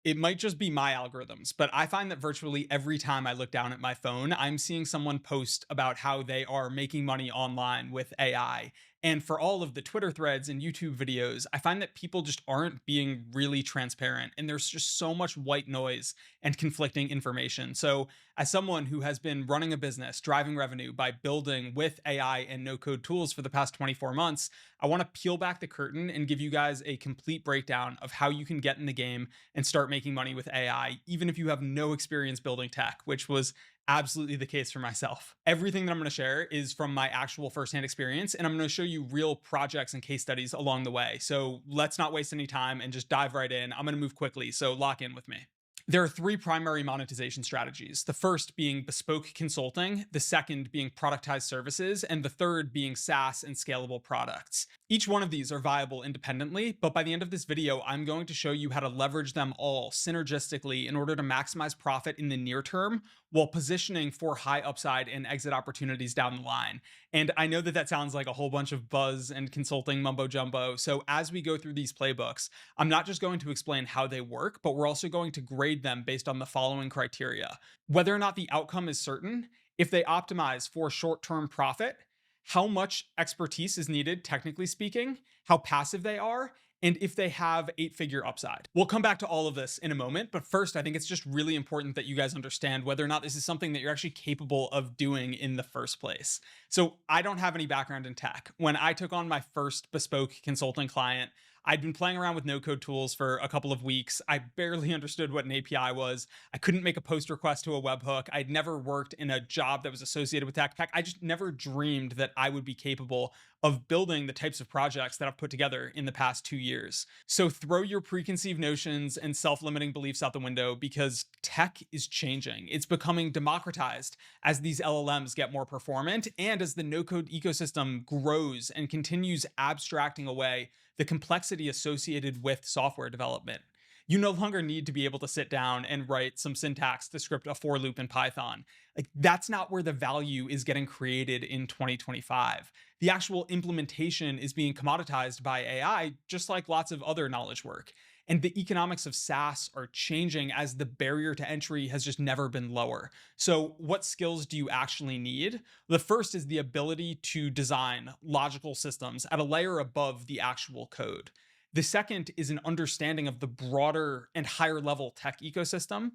It might just be my algorithms, but I find that virtually every time I look down at my phone, I'm seeing someone post about how they are making money online with AI. And for all of the Twitter threads and YouTube videos, I find that people just aren't being really transparent. And there's just so much white noise and conflicting information. So, as someone who has been running a business, driving revenue by building with AI and no code tools for the past 24 months, I want to peel back the curtain and give you guys a complete breakdown of how you can get in the game and start making money with AI, even if you have no experience building tech, which was absolutely the case for myself. Everything that I'm going to share is from my actual firsthand experience, and I'm going to show you real projects and case studies along the way. So let's not waste any time and just dive right in. I'm going to move quickly, so lock in with me. There are three primary monetization strategies. The first being bespoke consulting, the second being productized services, and the third being SaaS and scalable products. Each one of these are viable independently, but by the end of this video, I'm going to show you how to leverage them all synergistically in order to maximize profit in the near term while positioning for high upside and exit opportunities down the line. And I know that that sounds like a whole bunch of buzz and consulting mumbo jumbo. So as we go through these playbooks, I'm not just going to explain how they work, but we're also going to grade them based on the following criteria: whether or not the outcome is certain, if they optimize for short term profit, how much expertise is needed, technically speaking, how passive they are, and if they have 8-figure upside. We'll come back to all of this in a moment, but first, I think it's just really important that you guys understand whether or not this is something that you're actually capable of doing in the first place. So, I don't have any background in tech. When I took on my first bespoke consulting client, I'd been playing around with no code tools for a couple of weeks. I barely understood what an API was. I couldn't make a post request to a webhook. I'd never worked in a job that was associated with tech. I just never dreamed that I would be capable of building the types of projects that I've put together in the past 2 years. So throw your preconceived notions and self limiting beliefs out the window because tech is changing. It's becoming democratized as these LLMs get more performant and as the no code ecosystem grows and continues abstracting away the complexity associated with software development. You no longer need to be able to sit down and write some syntax to script a for loop in Python. Like, that's not where the value is getting created in 2025. The actual implementation is being commoditized by AI, just like lots of other knowledge work. And the economics of SaaS are changing as the barrier to entry has just never been lower. So, what skills do you actually need? The first is the ability to design logical systems at a layer above the actual code. The second is an understanding of the broader and higher level tech ecosystem.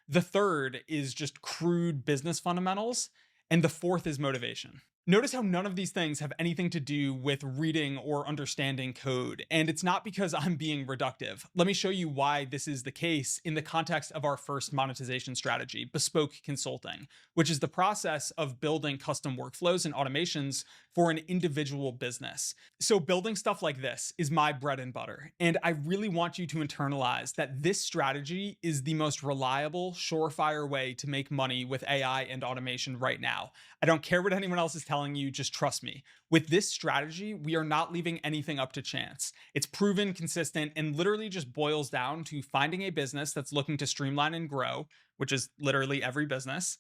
The third is just crude business fundamentals. And the fourth is motivation. Notice how none of these things have anything to do with reading or understanding code. And it's not because I'm being reductive. Let me show you why this is the case in the context of our first monetization strategy, bespoke consulting, which is the process of building custom workflows and automations for an individual business. So building stuff like this is my bread and butter. And I really want you to internalize that this strategy is the most reliable, surefire way to make money with AI and automation right now. I don't care what anyone else is telling you, just trust me. With this strategy, we are not leaving anything up to chance. It's proven, consistent, and literally just boils down to finding a business that's looking to streamline and grow, which is literally every business,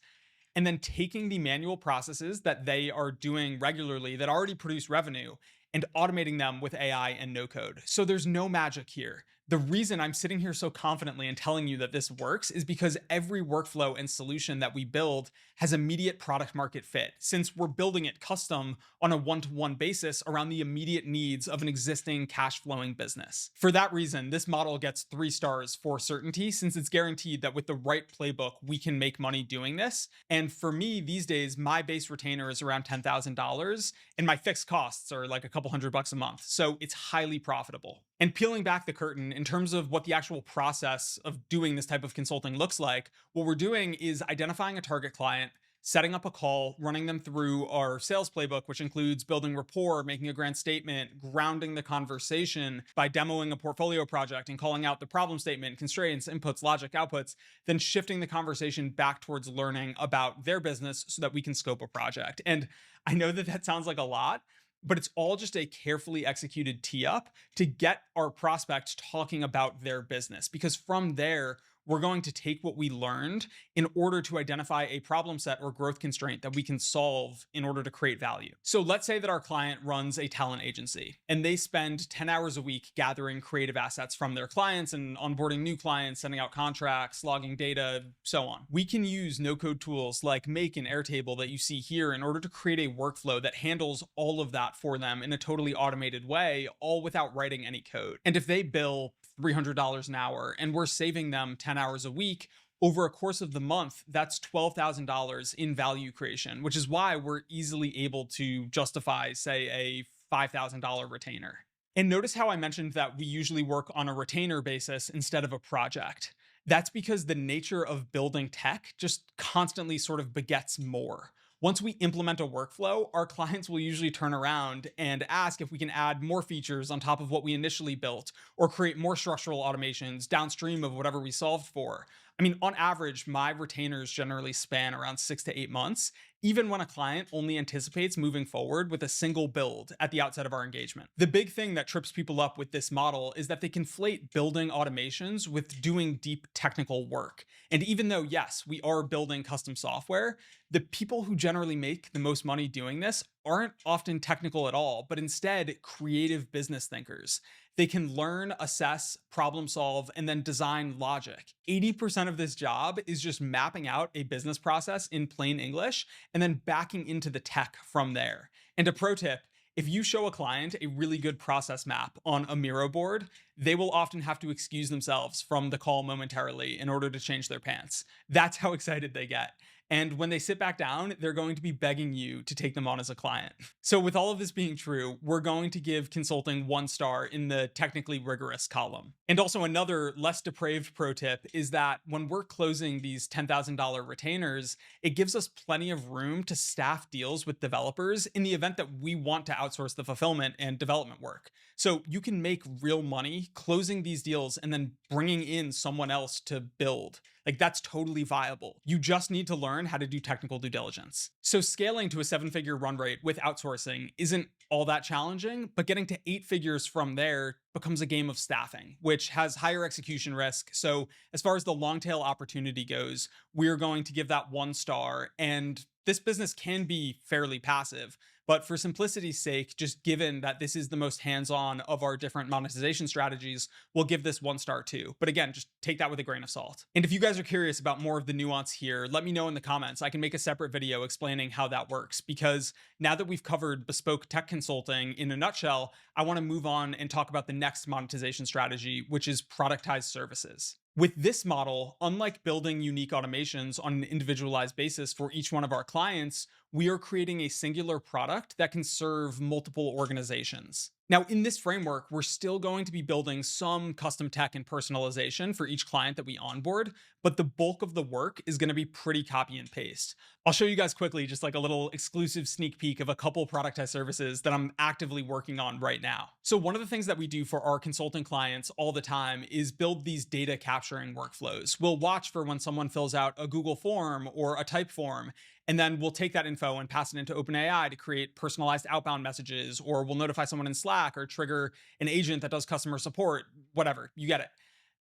and then taking the manual processes that they are doing regularly that already produce revenue and automating them with AI and no code. So there's no magic here. The reason I'm sitting here so confidently and telling you that this works is because every workflow and solution that we build has immediate product market fit, since we're building it custom on a one-to-one basis around the immediate needs of an existing cash flowing business. For that reason, this model gets 3 stars for certainty, since it's guaranteed that with the right playbook, we can make money doing this. And for me, these days, my base retainer is around $10,000 and my fixed costs are like a couple $100 a month. So it's highly profitable. And peeling back the curtain in terms of what the actual process of doing this type of consulting looks like, what we're doing is identifying a target client, setting up a call, running them through our sales playbook, which includes building rapport, making a grand statement, grounding the conversation by demoing a portfolio project and calling out the problem statement, constraints, inputs, logic, outputs, then shifting the conversation back towards learning about their business so that we can scope a project. And I know that that sounds like a lot, but it's all just a carefully executed tee up to get our prospect talking about their business. Because from there, we're going to take what we learned in order to identify a problem set or growth constraint that we can solve in order to create value. So let's say that our client runs a talent agency and they spend 10 hours a week gathering creative assets from their clients and onboarding new clients, sending out contracts, logging data, so on. We can use no-code tools like Make and Airtable that you see here in order to create a workflow that handles all of that for them in a totally automated way, all without writing any code. And if they bill $300 an hour and we're saving them 10 hours a week, over a course of the month, that's $12,000 in value creation, which is why we're easily able to justify, say, a $5,000 retainer. And notice how I mentioned that we usually work on a retainer basis instead of a project. That's because the nature of building tech just constantly sort of begets more. Once we implement a workflow, our clients will usually turn around and ask if we can add more features on top of what we initially built or create more structural automations downstream of whatever we solved for. I mean, on average, my retainers generally span around 6 to 8 months, even when a client only anticipates moving forward with a single build at the outset of our engagement. The big thing that trips people up with this model is that they conflate building automations with doing deep technical work. And even though, yes, we are building custom software, the people who generally make the most money doing this aren't often technical at all, but instead creative business thinkers. They can learn, assess, problem solve, and then design logic. 80% of this job is just mapping out a business process in plain English and then backing into the tech from there. And a pro tip, if you show a client a really good process map on a Miro board, they will often have to excuse themselves from the call momentarily in order to change their pants. That's how excited they get. And when they sit back down, they're going to be begging you to take them on as a client. So with all of this being true, we're going to give consulting 1 star in the technically rigorous column. And also another less depraved pro tip is that when we're closing these $10,000 retainers, it gives us plenty of room to staff deals with developers in the event that we want to outsource the fulfillment and development work. So you can make real money closing these deals and then bringing in someone else to build. Like, that's totally viable. You just need to learn how to do technical due diligence. So scaling to a 7-figure run rate with outsourcing isn't all that challenging, but getting to 8 figures from there becomes a game of staffing, which has higher execution risk. So as far as the long tail opportunity goes, we're going to give that 1 star. And this business can be fairly passive. But for simplicity's sake, just given that this is the most hands-on of our different monetization strategies, we'll give this 1 star too. But again, just take that with a grain of salt. And if you guys are curious about more of the nuance here, let me know in the comments. I can make a separate video explaining how that works, because now that we've covered bespoke tech consulting in a nutshell, I want to move on and talk about the next monetization strategy, which is productized services. With this model, unlike building unique automations on an individualized basis for each one of our clients, we are creating a singular product that can serve multiple organizations. Now, in this framework, we're still going to be building some custom tech and personalization for each client that we onboard, but the bulk of the work is going to be pretty copy and paste. I'll show you guys quickly just like a little exclusive sneak peek of a couple productized services that I'm actively working on right now. So one of the things that we do for our consulting clients all the time is build these data capturing workflows. We'll watch for when someone fills out a Google form or a type form, and then we'll take that info and pass it into OpenAI to create personalized outbound messages, or we'll notify someone in Slack or trigger an agent that does customer support, whatever, you get it.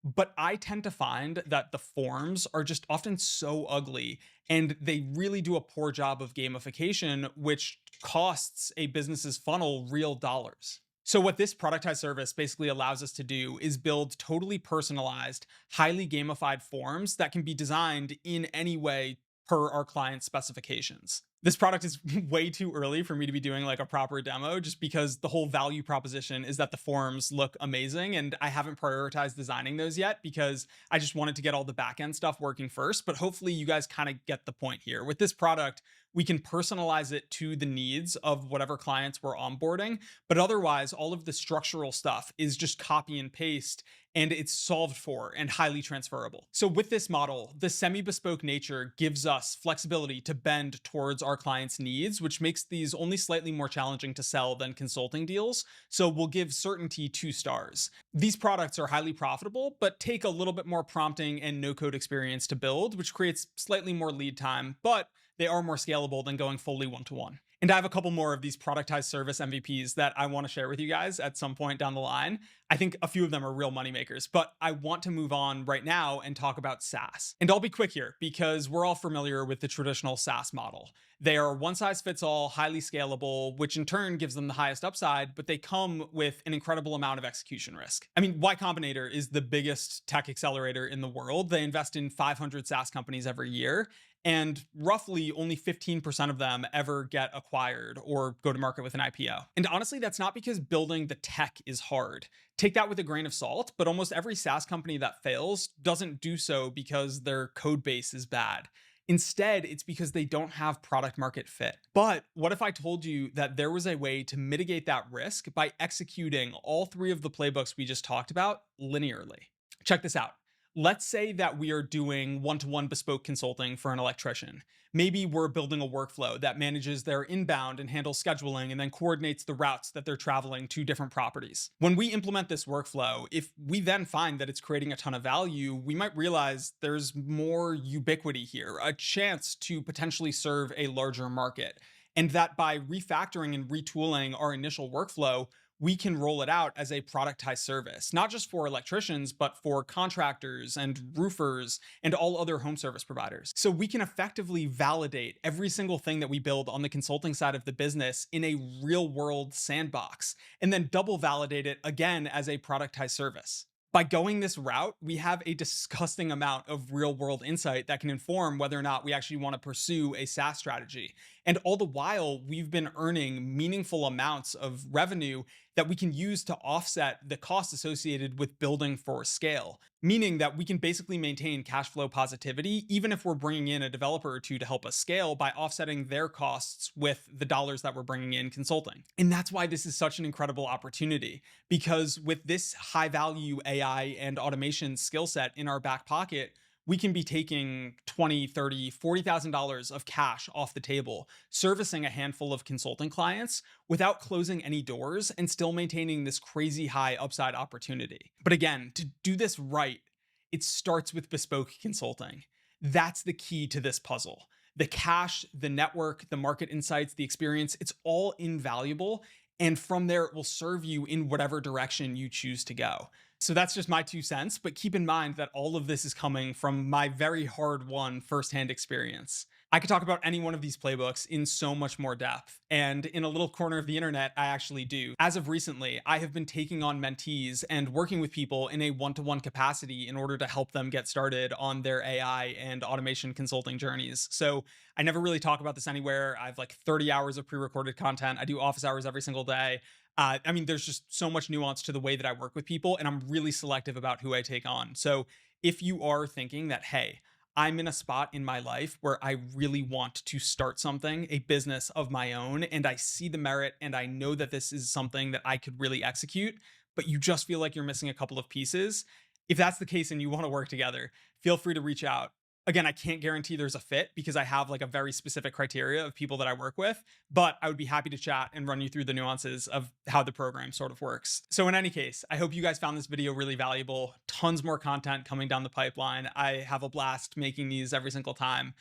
But I tend to find that the forms are just often so ugly and they really do a poor job of gamification, which costs a business's funnel real dollars. So what this productized service basically allows us to do is build totally personalized, highly gamified forms that can be designed in any way per our client's specifications. This product is way too early for me to be doing like a proper demo, just because the whole value proposition is that the forms look amazing and I haven't prioritized designing those yet because I just wanted to get all the backend stuff working first. But hopefully you guys kind of get the point here. With this product, we can personalize it to the needs of whatever clients we're onboarding. But otherwise, all of the structural stuff is just copy and paste, and it's solved for and highly transferable. So with this model, the semi-bespoke nature gives us flexibility to bend towards our clients' needs, which makes these only slightly more challenging to sell than consulting deals. So we'll give certainty 2 stars. These products are highly profitable, but take a little bit more prompting and no-code experience to build, which creates slightly more lead time, but they are more scalable than going fully one-to-one. And I have a couple more of these productized service MVPs that I want to share with you guys at some point down the line. I think a few of them are real moneymakers, but I want to move on right now and talk about SaaS. And I'll be quick here because we're all familiar with the traditional SaaS model. They are one size fits all, highly scalable, which in turn gives them the highest upside, but they come with an incredible amount of execution risk. I mean, Y Combinator is the biggest tech accelerator in the world. They invest in 500 SaaS companies every year, and roughly only 15% of them ever get acquired or go to market with an IPO. And honestly, that's not because building the tech is hard. Take that with a grain of salt, but almost every SaaS company that fails doesn't do so because their code base is bad. Instead, it's because they don't have product market fit. But what if I told you that there was a way to mitigate that risk by executing all three of the playbooks we just talked about linearly? Check this out. Let's say that we are doing one-to-one bespoke consulting for an electrician. Maybe we're building a workflow that manages their inbound and handles scheduling and then coordinates the routes that they're traveling to different properties. When we implement this workflow, if we then find that it's creating a ton of value, we might realize there's more ubiquity here, a chance to potentially serve a larger market. And that by refactoring and retooling our initial workflow, we can roll it out as a productized service, not just for electricians, but for contractors and roofers and all other home service providers. So we can effectively validate every single thing that we build on the consulting side of the business in a real world sandbox, and then double validate it again as a productized service. By going this route, we have a disgusting amount of real world insight that can inform whether or not we actually want to pursue a SaaS strategy. And all the while, we've been earning meaningful amounts of revenue that we can use to offset the costs associated with building for scale, meaning that we can basically maintain cash flow positivity, even if we're bringing in a developer or two to help us scale by offsetting their costs with the dollars that we're bringing in consulting. And that's why this is such an incredible opportunity, because with this high value AI and automation skill set in our back pocket, we can be taking 20, 30, $40,000 of cash off the table, servicing a handful of consulting clients without closing any doors and still maintaining this crazy high upside opportunity. But again, to do this right, it starts with bespoke consulting. That's the key to this puzzle. The cash, the network, the market insights, the experience, it's all invaluable. And from there, it will serve you in whatever direction you choose to go. So that's just my 2 cents, but keep in mind that all of this is coming from my very hard won firsthand experience. I could talk about any one of these playbooks in so much more depth, and in a little corner of the internet, I actually do. As of recently, I have been taking on mentees and working with people in a one-to-one capacity in order to help them get started on their AI and automation consulting journeys. So I never really talk about this anywhere. I have like 30 hours of pre-recorded content. I do office hours every single day. I mean, there's just so much nuance to the way that I work with people, and I'm really selective about who I take on. So if you are thinking that, hey, I'm in a spot in my life where I really want to start something, a business of my own, and I see the merit and I know that this is something that I could really execute, but you just feel like you're missing a couple of pieces. If that's the case and you want to work together, feel free to reach out. Again, I can't guarantee there's a fit because I have like a very specific criteria of people that I work with, but I would be happy to chat and run you through the nuances of how the program sort of works. So in any case, I hope you guys found this video really valuable. Tons more content coming down the pipeline. I have a blast making these every single time.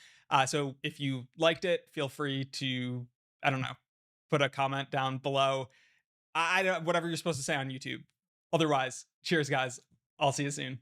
So if you liked it, feel free to, I don't know, put a comment down below. I don't, whatever you're supposed to say on YouTube. Otherwise, cheers guys. I'll see you soon.